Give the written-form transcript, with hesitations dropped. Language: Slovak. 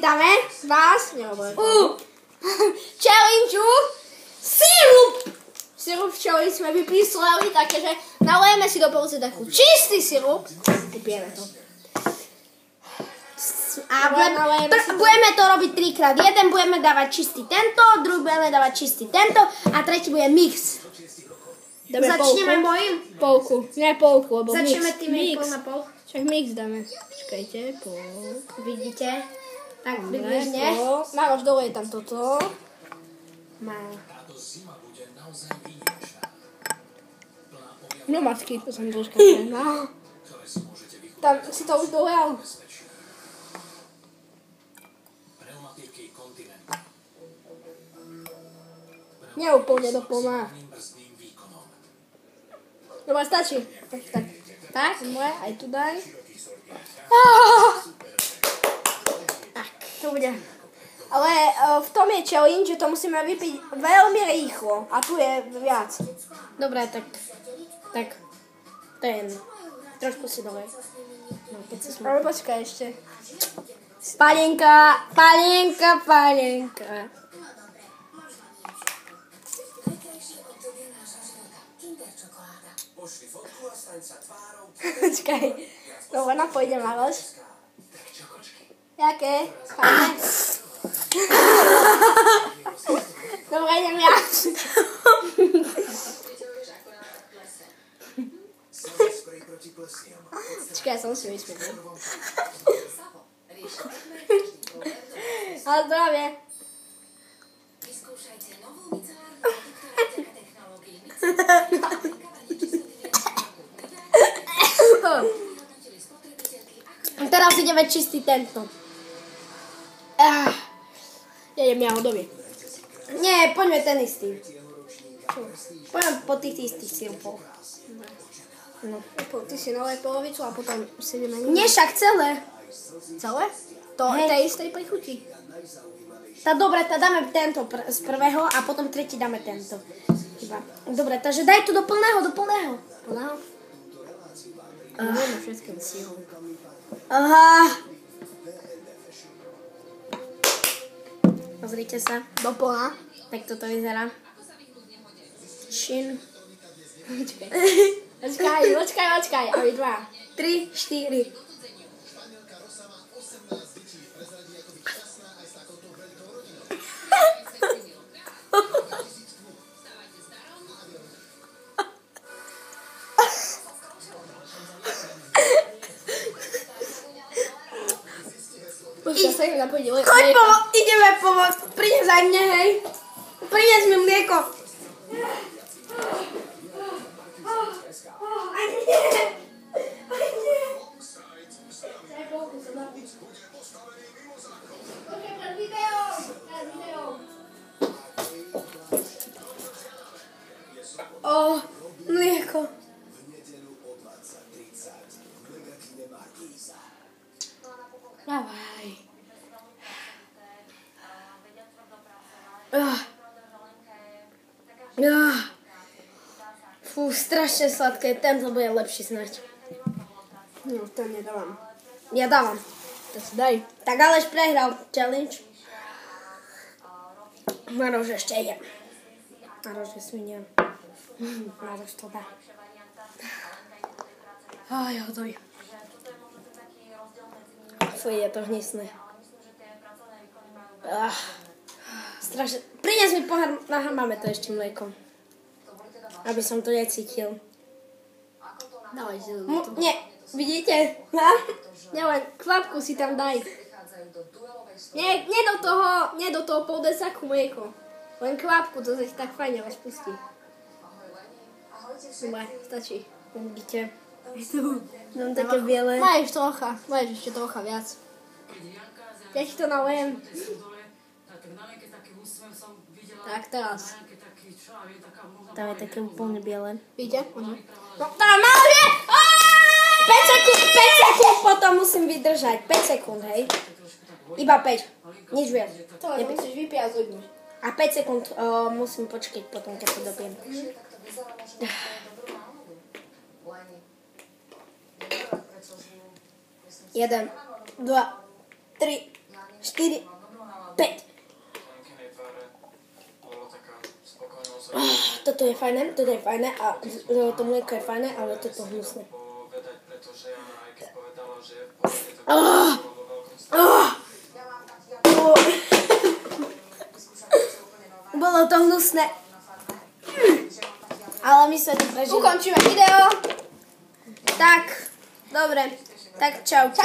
vítame vás. Challenge sirup. Sirup, čo sme vypísleli, takže nalejeme si do police takú čistý sirup. Vypijeme to. A budeme to robiť 3-krát. Jeden budeme dávať čistý tento, druhý budeme dávať čistý tento a tretí bude mix. Začneme mojím? Polku. Nie polku, lebo začneme mix. Tým pol na pol. Však mix dáme. Počkajte, pol. Vidíte? Tak približne. Nárož dole je tam toto. No matky, to som troška no. Tam si to už dolejal. Nie úplne doplná. Dobre, stačí. Tak, moje, aj tu daj. Tak, to bude. Ale v tom je challenge, že to musíme vypiť veľmi rýchlo. A tu je viac. Dobre, tak ten. Trošku si dole. No, ale počkaj ešte. Palienka. Počkaj. Dobre, napojde Maroš. Jaké? Fajne. Dobre, idem ja. Počkaj, som si vyspěl. Ale zdravie. Teraz ideme čistý tento. Ja idem jahodový. Nie, poďme ten istý. Poďme po tých istých sirupov. No. Ty si nalej polovicu a potom si ideme... Nie, však celé. Celé? To tej istej prichutí. Tá dobre, tá dáme tento z prvého a potom tretí dáme tento. Dobre, takže daj to do plného. Plného? Môžeme všetkým sílom. Aha. Pozrite sa. Do plná. Tak toto vyzerá. Šin. Počkaj. A vy dva. 3, 4. Choď ideme pomôcť. Prines aj mne, hej. Prines mi mlieko. Aj mne. Mlieko. Dávaj. Fú, strašne sladké. Tento bude lepší snáď. No, to nedávam. Ja dávam. To si daj. Tak Aleš prehral challenge. Maroš ešte ide. Maroš je svinia. Maroš to dá. Aj, hotový. Fuj, je to hnusné. Strašne. Prines mi pohár, máme to ešte mliekom. Aby som to necítil. Dávaj si to. Nie, vidíte? Len kvapku si tam daj. Nie do toho pol desaku mlieko. Len kvapku, to sa ti tak fajne rozpustí. Dobre, stačí. Vidíte? Mám také biele. Máš ešte trocha viac. Ja ti to nalejem. Tak, teraz. Tam je také úplne biele. Vidíte? No tam malo je! 5 sekúnd potom musím vydržať. 5 sekúnd, hej? Iba 5. Nič viac. To musíš vypíjať zubmi. A 5 sekúnd musím počkať potom, keď to dopijem. 1, 2, 3, 4, 5. Toto je fajné a to mlieko je fajné, ale toto hnusné. Bolo to hnusné. Ale my sa to prežili. Ukončíme video. Tak, dobre. Tak čau. Čau.